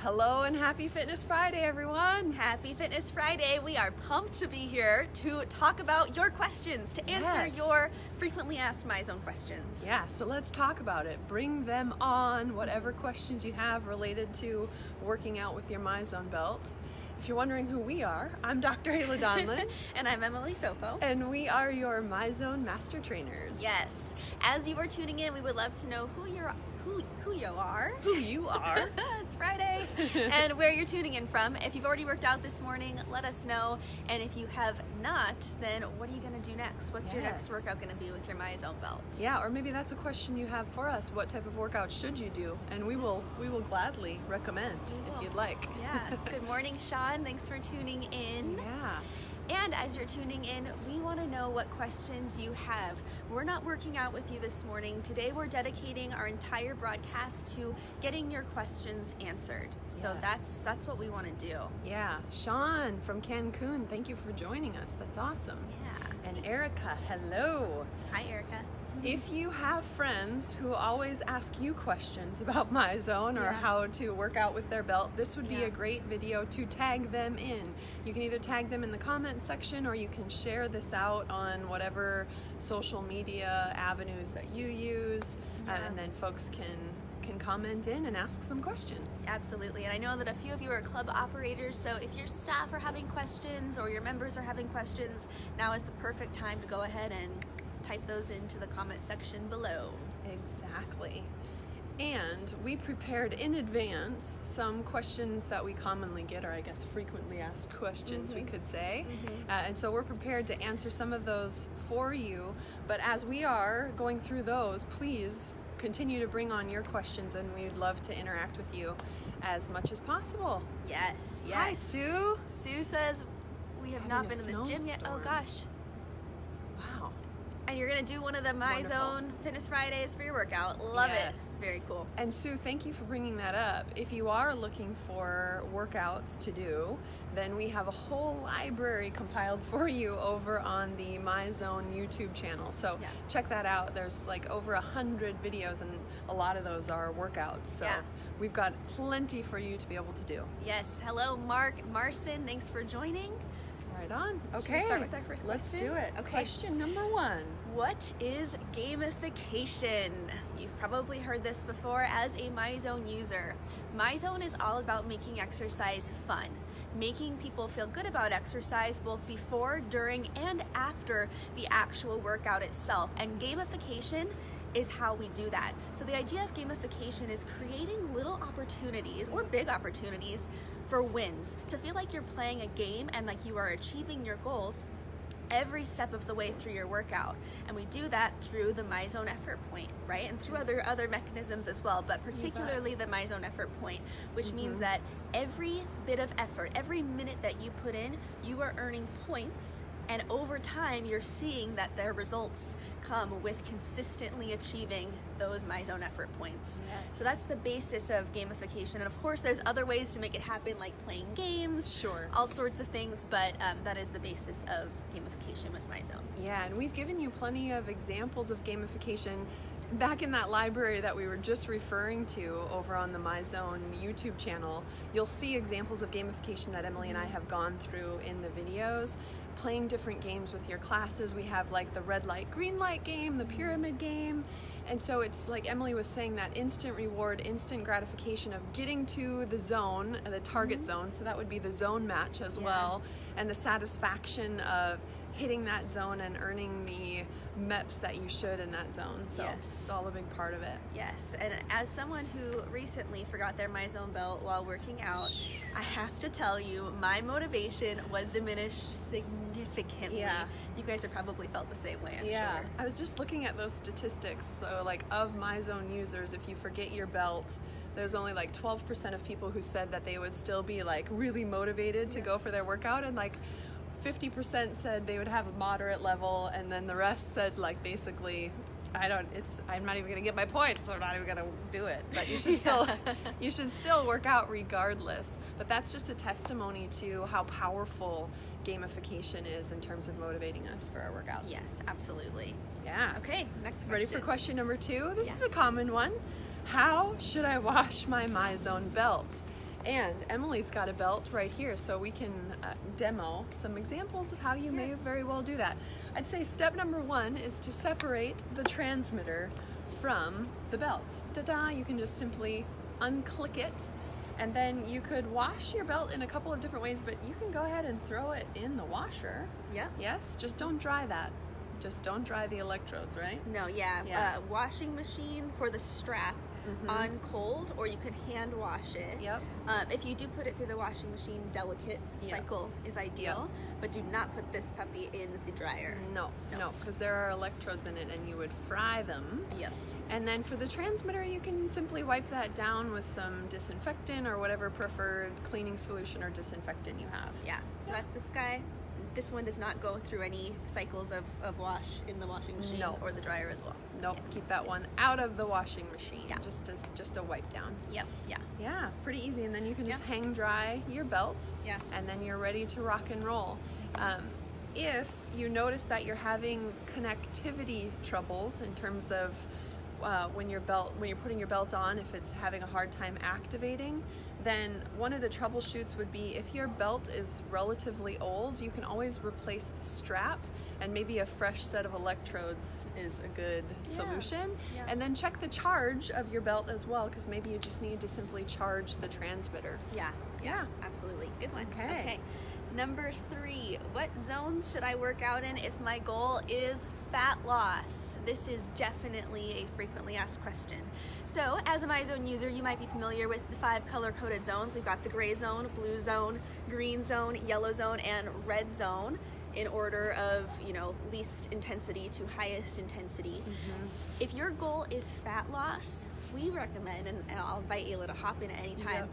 Hello and happy Fitness Friday, everyone. Happy Fitness Friday. We are pumped to be here to talk about your questions, to answer your frequently asked Myzone questions. Yeah, so let's talk about it. Bring them on, whatever questions you have related to working out with your Myzone belt. If you're wondering who we are, I'm Dr. Ayla Donlin. And I'm Emily Sopo. And we are your Myzone Master Trainers. Yes. As you are tuning in, we would love to know who you are. It's Friday. And where you're tuning in from. If you've already worked out this morning, let us know. And if you have not, then what are you going to do next? What's your next workout going to be with your Myzone belt? Yeah, or maybe that's a question you have for us. What type of workout should you do? And we will gladly recommend if you'd like. Yeah. Good morning, Sean. Thanks for tuning in. Yeah. And as you're tuning in, we want to know what questions you have. We're not working out with you this morning. Today we're dedicating our entire broadcast to getting your questions answered. So that's what we want to do. Yeah. Sean from Cancun, thank you for joining us. That's awesome. Yeah. And Erica, hello. Hi, Erica. If you have friends who always ask you questions about Myzone or how to work out with their belt, this would be a great video to tag them in. You can either tag them in the comment section or you can share this out on whatever social media avenues that you use, and then folks can comment in and ask some questions. Absolutely. And I know that a few of you are club operators, so if your staff are having questions or your members are having questions, now is the perfect time to go ahead and type those into the comment section below. Exactly. And we prepared in advance some questions that we commonly get, or I guess frequently asked questions, we could say. And so we're prepared to answer some of those for you. But as we are going through those, please continue to bring on your questions, and we'd love to interact with you as much as possible. Yes, yes. Hi, Sue. Sue says, we have not been in the gym yet. Oh, gosh. Wow. And you're going to do one of the Myzone Fitness Fridays for your workout. Love it. Very cool. And Sue, thank you for bringing that up. If you are looking for workouts to do, then we have a whole library compiled for you over on the Myzone YouTube channel. So check that out. There's like over 100 videos, and a lot of those are workouts. So we've got plenty for you to be able to do. Yes. Hello, Mark Marson. Thanks for joining. Right on. Okay. Should we start with our first question? Let's do it. Okay. Question number 1. What is gamification? You've probably heard this before as a Myzone user. Myzone is all about making exercise fun, making people feel good about exercise both before, during, and after the actual workout itself. And gamification is how we do that. So the idea of gamification is creating little opportunities or big opportunities for wins, to feel like you're playing a game and like you are achieving your goals every step of the way through your workout. And we do that through the Myzone effort point, right? And through other mechanisms as well, but particularly the Myzone effort point, which means that every bit of effort, every minute that you put in, you are earning points. And over time, you're seeing that their results come with consistently achieving those Myzone effort points. So that's the basis of gamification. And of course, there's other ways to make it happen, like playing games, all sorts of things, but that is the basis of gamification with Myzone. Yeah, and we've given you plenty of examples of gamification back in that library that we were just referring to over on the Myzone YouTube channel. You'll see examples of gamification that Emily and I have gone through in the videos, playing different games with your classes. We have like the red light, green light game, the pyramid game. And so it's like Emily was saying, that instant reward, instant gratification of getting to the zone, the target zone. So that would be the zone match as well. And the satisfaction of hitting that zone and earning the Meps that you should in that zone. So it's all a big part of it. Yes, and as someone who recently forgot their Myzone belt while working out, I have to tell you, my motivation was diminished significantly. Yeah. You guys have probably felt the same way, I'm sure. I was just looking at those statistics. So like of Myzone users, if you forget your belt, there's only like 12% of people who said that they would still be like really motivated to go for their workout, and like 50% said they would have a moderate level, and then the rest said like basically, I'm not even gonna get my points, so I'm not even gonna do it. But you should still you should still work out regardless. But that's just a testimony to how powerful gamification is in terms of motivating us for our workouts. Yes, absolutely. Yeah. Okay, next question. Ready for question number 2? This is a common one. How should I wash my Myzone belt? And Emily's got a belt right here, so we can demo some examples of how you may very well do that. I'd say step number 1 is to separate the transmitter from the belt. Ta-da! You can just simply unclick it, and then you could wash your belt in a couple of different ways, but you can go ahead and throw it in the washer. Yep. Yes, just don't dry that. Just don't dry the electrodes, right? No, washing machine for the strap on cold, or you can hand wash it. Yep. If you do put it through the washing machine, delicate cycle is ideal, but do not put this puppy in the dryer. No, because there are electrodes in it and you would fry them. Yes. And then for the transmitter, you can simply wipe that down with some disinfectant or whatever preferred cleaning solution or disinfectant you have. Yeah, so that's this guy. This one does not go through any cycles of wash in the washing machine or the dryer as well. Nope, keep that one out of the washing machine. Yeah. Just a wipe down. Yep, yeah. Yeah, pretty easy. And then you can just hang dry your belt. Yeah. And then you're ready to rock and roll. If you notice that you're having connectivity troubles in terms of when you're putting your belt on, if it's having a hard time activating, then one of the troubleshoots would be if your belt is relatively old, you can always replace the strap, and maybe a fresh set of electrodes is a good solution. Yeah. And then check the charge of your belt as well, because maybe you just need to simply charge the transmitter. Yeah, absolutely. Good one. Okay. Number 3, what zones should I work out in if my goal is fat loss? This is definitely a frequently asked question. So as a Myzone user, you might be familiar with the 5 color-coded zones. We've got the gray zone, blue zone, green zone, yellow zone, and red zone in order of, least intensity to highest intensity. If your goal is fat loss, we recommend, and I'll invite Ayla to hop in at any time,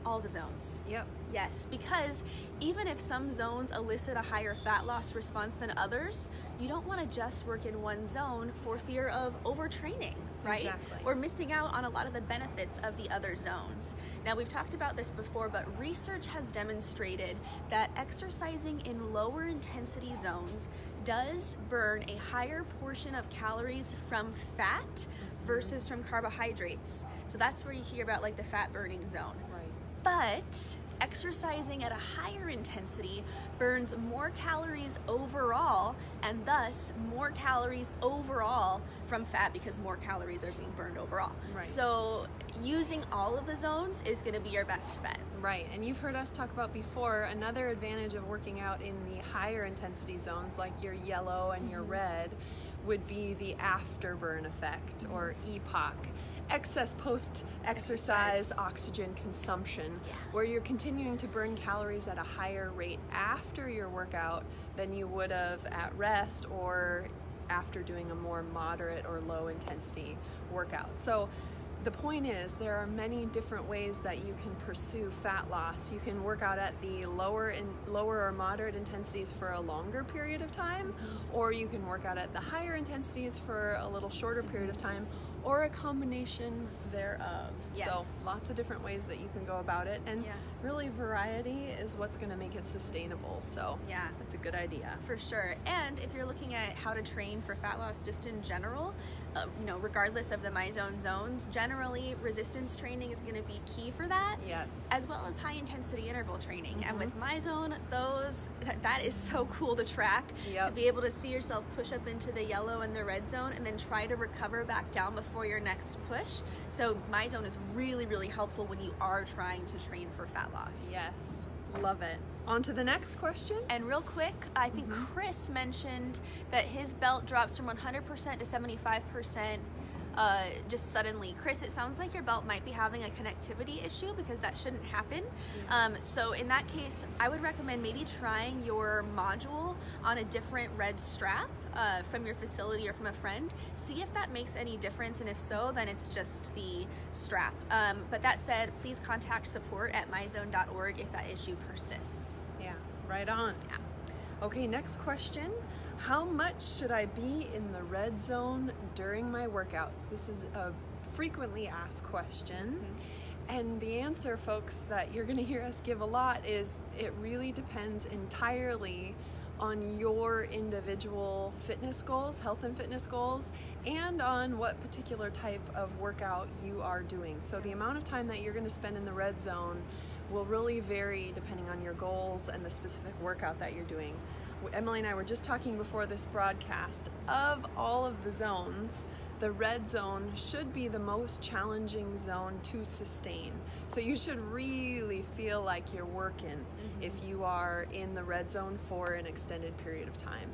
all the zones. Yep. Yes, because even if some zones elicit a higher fat loss response than others, you don't want to just work in one zone for fear of overtraining, right? Exactly. Or missing out on a lot of the benefits of the other zones. Now, we've talked about this before, but research has demonstrated that exercising in lower intensity zones does burn a higher portion of calories from fat versus from carbohydrates. So that's where you hear about like the fat burning zone. But exercising at a higher intensity burns more calories overall, and thus more calories overall from fat because more calories are being burned overall. Right. So using all of the zones is going to be your best bet. Right, and you've heard us talk about before, another advantage of working out in the higher intensity zones like your yellow and your red would be the afterburn effect, or EPOC. Excess post-exercise oxygen consumption, where you're continuing to burn calories at a higher rate after your workout than you would have at rest or after doing a more moderate or low intensity workout. So the point is, there are many different ways that you can pursue fat loss. You can work out at the lower or moderate intensities for a longer period of time, or you can work out at the higher intensities for a little shorter period of time, or a combination thereof. So lots of different ways that you can go about it, and really variety is what's going to make it sustainable. So that's a good idea. For sure. And if you're looking at how to train for fat loss just in general, regardless of the Myzone zones, generally resistance training is going to be key for that. Yes. As well as high intensity interval training. And with Myzone, that is so cool to track. To be able to see yourself push up into the yellow and the red zone and then try to recover back down before your next push. So Myzone is really, really helpful when you are trying to train for fat loss. Yes. Love it. On to the next question. And real quick, I think Chris mentioned that his belt drops from 100% to 75% just suddenly. Chris, it sounds like your belt might be having a connectivity issue, because that shouldn't happen. So in that case, I would recommend maybe trying your module on a different red strap from your facility or from a friend. See if that makes any difference, and if so, then it's just the strap. But that said, please contact support at myzone.org if that issue persists. Yeah, right on. Yeah. Okay, next question. How much should I be in the red zone during my workouts? This is a frequently asked question. And the answer, folks, that you're going to hear us give a lot is it really depends entirely on your individual fitness goals, health and fitness goals, and on what particular type of workout you are doing. So the amount of time that you're going to spend in the red zone will really vary depending on your goals and the specific workout that you're doing. Emily and I were just talking before this broadcast, of all of the zones, the red zone should be the most challenging zone to sustain. So you should really feel like you're working if you are in the red zone for an extended period of time.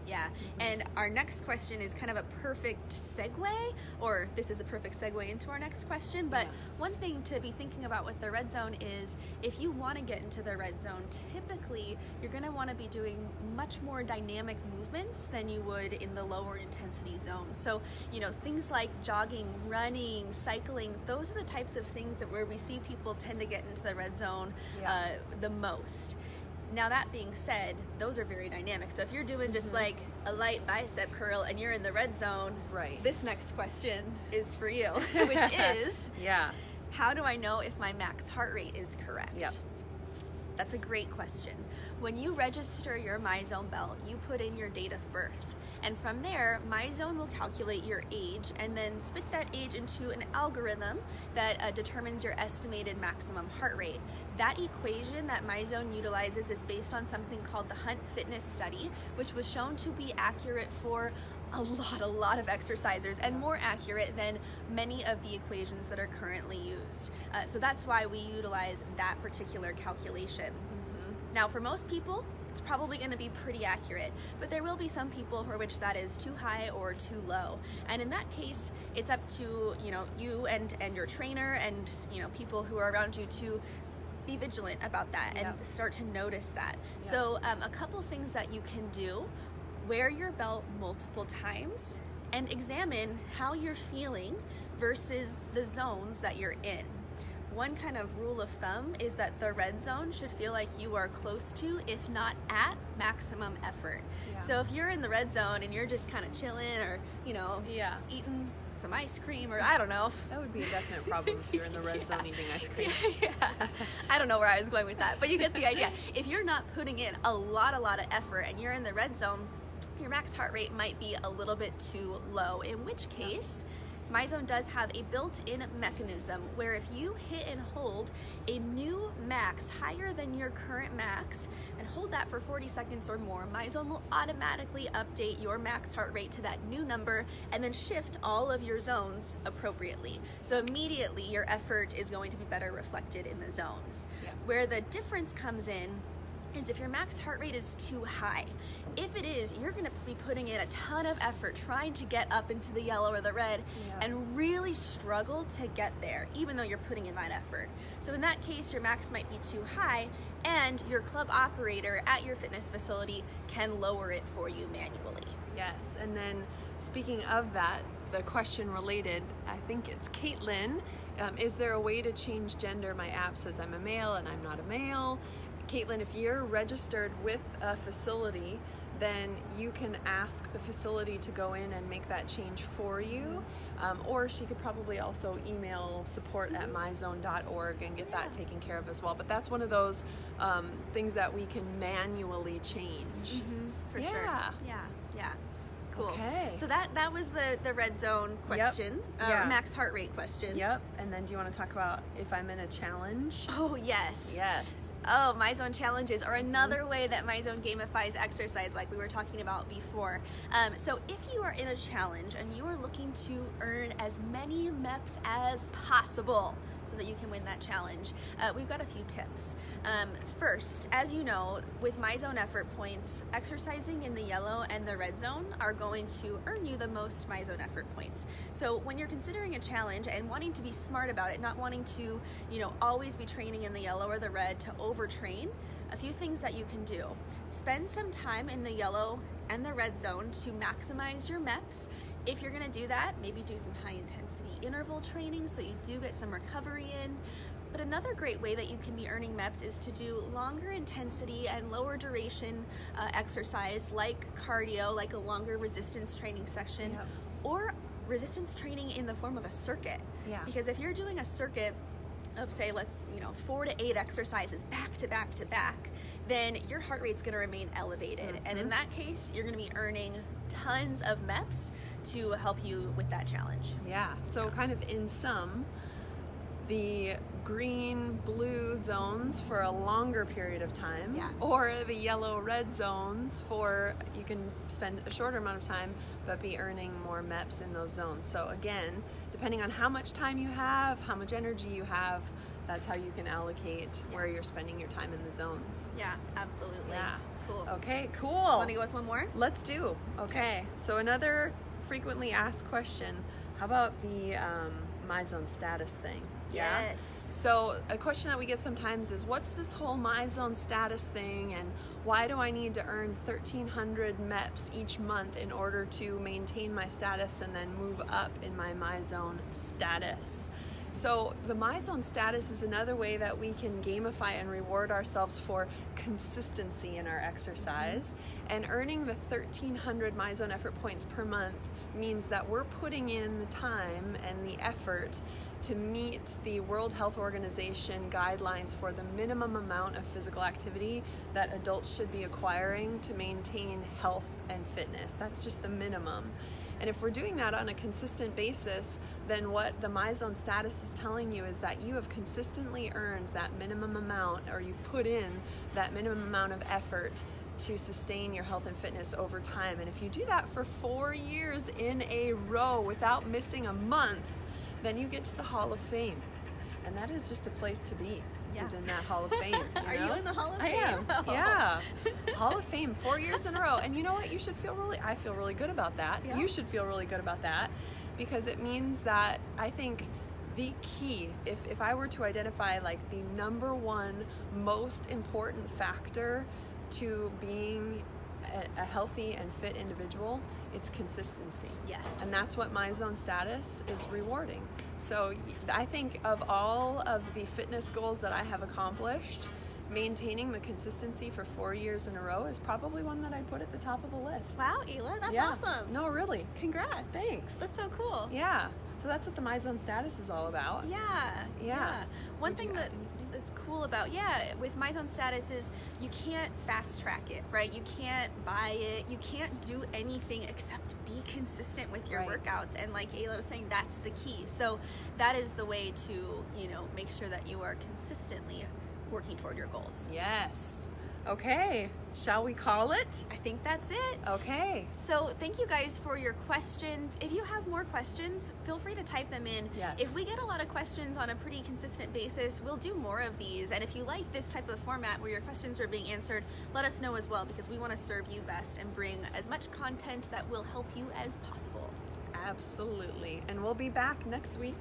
Yeah. And our next question is kind of a perfect segue, or this is a perfect segue into our next question. But one thing to be thinking about with the red zone is, if you want to get into the red zone, typically you're going to want to be doing much more dynamic movements than you would in the lower intensity zone. So, you know, things like jogging, running, cycling, those are the types of things that where we see people tend to get into the red zone the most. Now, that being said, those are very dynamic. So if you're doing just like a light bicep curl and you're in the red zone, this next question is for you, which is, how do I know if my max heart rate is correct? That's a great question. When you register your Myzone belt, you put in your date of birth. And from there, Myzone will calculate your age and then spit that age into an algorithm that determines your estimated maximum heart rate. That equation that Myzone utilizes is based on something called the Hunt Fitness Study, which was shown to be accurate for a lot of exercisers, and more accurate than many of the equations that are currently used. So that's why we utilize that particular calculation. Now, for most people, it's probably going to be pretty accurate, but there will be some people for which that is too high or too low. And in that case, it's up to, you know, you and your trainer and, you know, people who are around you to be vigilant about that and start to notice that. So a couple things that you can do: wear your belt multiple times and examine how you're feeling versus the zones that you're in. One kind of rule of thumb is that the red zone should feel like you are close to, if not at, maximum effort. So if you're in the red zone and you're just kind of chilling, or, you know, eating some ice cream, or I don't know. That would be a definite problem if you're in the red zone eating ice cream. I don't know where I was going with that, but you get the idea. If you're not putting in a lot of effort and you're in the red zone, your max heart rate might be a little bit too low, in which case, Myzone does have a built-in mechanism where if you hit and hold a new max higher than your current max and hold that for 40 seconds or more, Myzone will automatically update your max heart rate to that new number and then shift all of your zones appropriately. So immediately your effort is going to be better reflected in the zones. Where the difference comes in is if your max heart rate is too high. If it is, you're going to be putting in a ton of effort trying to get up into the yellow or the red and really struggle to get there, even though you're putting in that effort. So in that case, your max might be too high, and your club operator at your fitness facility can lower it for you manually. Yes, and then speaking of that, the question related, I think it's Caitlin, is there a way to change gender? My app says I'm a male and I'm not a male. Caitlin, if you're registered with a facility, then you can ask the facility to go in and make that change for you. Or she could probably also email support@myzone.org and get that taken care of as well. But that's one of those things that we can manually change. For sure. Yeah. Cool. Okay. So that was the red zone question, max heart rate question. And then do you want to talk about if I'm in a challenge? Oh, yes. Yes. Oh, Myzone challenges are another way that Myzone gamifies exercise, like we were talking about before. So if you are in a challenge and you are looking to earn as many Meps as possible so that you can win that challenge, we've got a few tips. First, as you know, with Myzone effort points, exercising in the yellow and the red zone are going to earn you the most Myzone effort points. So when you're considering a challenge and wanting to be smart about it, not wanting to, you know, always be training in the yellow or the red to overtrain, a few things that you can do. Spend some time in the yellow and the red zone to maximize your Meps. If you're gonna do that, maybe do some high intensity interval training so you do get some recovery in. But another great way that you can be earning Meps is to do longer intensity and lower duration exercise, like cardio, like a longer resistance training section, or resistance training in the form of a circuit. Because if you're doing a circuit of, say, 4 to 8 exercises back to back to back, then your heart rate's going to remain elevated. And in that case, you're going to be earning tons of Meps to help you with that challenge. Yeah, so kind of in sum, the green, blue zones for a longer period of time, or the yellow, red zones for, you can spend a shorter amount of time but be earning more Meps in those zones. So again, depending on how much time you have, how much energy you have, that's how you can allocate where you're spending your time in the zones. Yeah, absolutely. Yeah. Cool. Okay, cool. Want to go with one more? Let's do. Okay. So another frequently asked question, how about the Myzone status thing? Yeah? Yes. So a question that we get sometimes is, what's this whole Myzone status thing, and why do I need to earn 1,300 Meps each month in order to maintain my status and then move up in my Myzone status? So the Myzone status is another way that we can gamify and reward ourselves for consistency in our exercise. And earning the 1,300 Myzone effort points per month means that we're putting in the time and the effort to meet the World Health Organization guidelines for the minimum amount of physical activity that adults should be acquiring to maintain health and fitness. That's just the minimum. And if we're doing that on a consistent basis, then what the Myzone status is telling you is that you have consistently earned that minimum amount, or you put in that minimum amount of effort to sustain your health and fitness over time. And if you do that for 4 years in a row without missing a month, then you get to the Hall of Fame. And that is just a place to be, is in that Hall of Fame. Are you in the Hall of I Fame? am, yeah. Hall of Fame, 4 years in a row. And you know what? You should feel I feel really good about that. Yeah. You should feel really good about that, because it means that I think the key, if I were to identify like the number one most important factor to being a healthy and fit individual, it's consistency. Yes. And that's what Myzone status is rewarding. So I think of all of the fitness goals that I have accomplished, maintaining the consistency for 4 years in a row is probably one that I put at the top of the list. Wow, Ayla, that's Yeah. awesome. No, really. Congrats. Thanks. That's so cool. Yeah. So that's what the Myzone status is all about. Yeah. One Would thing you add that's cool about, with Myzone status is you can't fast track it, right? You can't buy it. You can't do anything except be consistent with your workouts. And like Ayla was saying, that's the key. So that is the way to, make sure that you are consistently working toward your goals. Yes. Okay. Shall we call it? I think that's it. Okay. So thank you guys for your questions. If you have more questions, feel free to type them in. Yes. If we get a lot of questions on a pretty consistent basis, we'll do more of these. And if you like this type of format where your questions are being answered, let us know as well, because we want to serve you best and bring as much content that will help you as possible. Absolutely. And we'll be back next week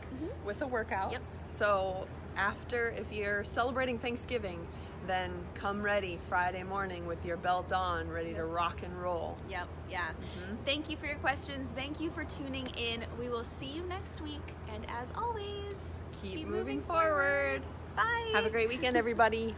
with a workout. Yep. So if you're celebrating Thanksgiving, then come ready Friday morning with your belt on, ready to rock and roll. Yep. Yeah. Thank you for your questions. Thank you for tuning in. We will see you next week. And as always, Keep moving forward. Bye. Have a great weekend, everybody.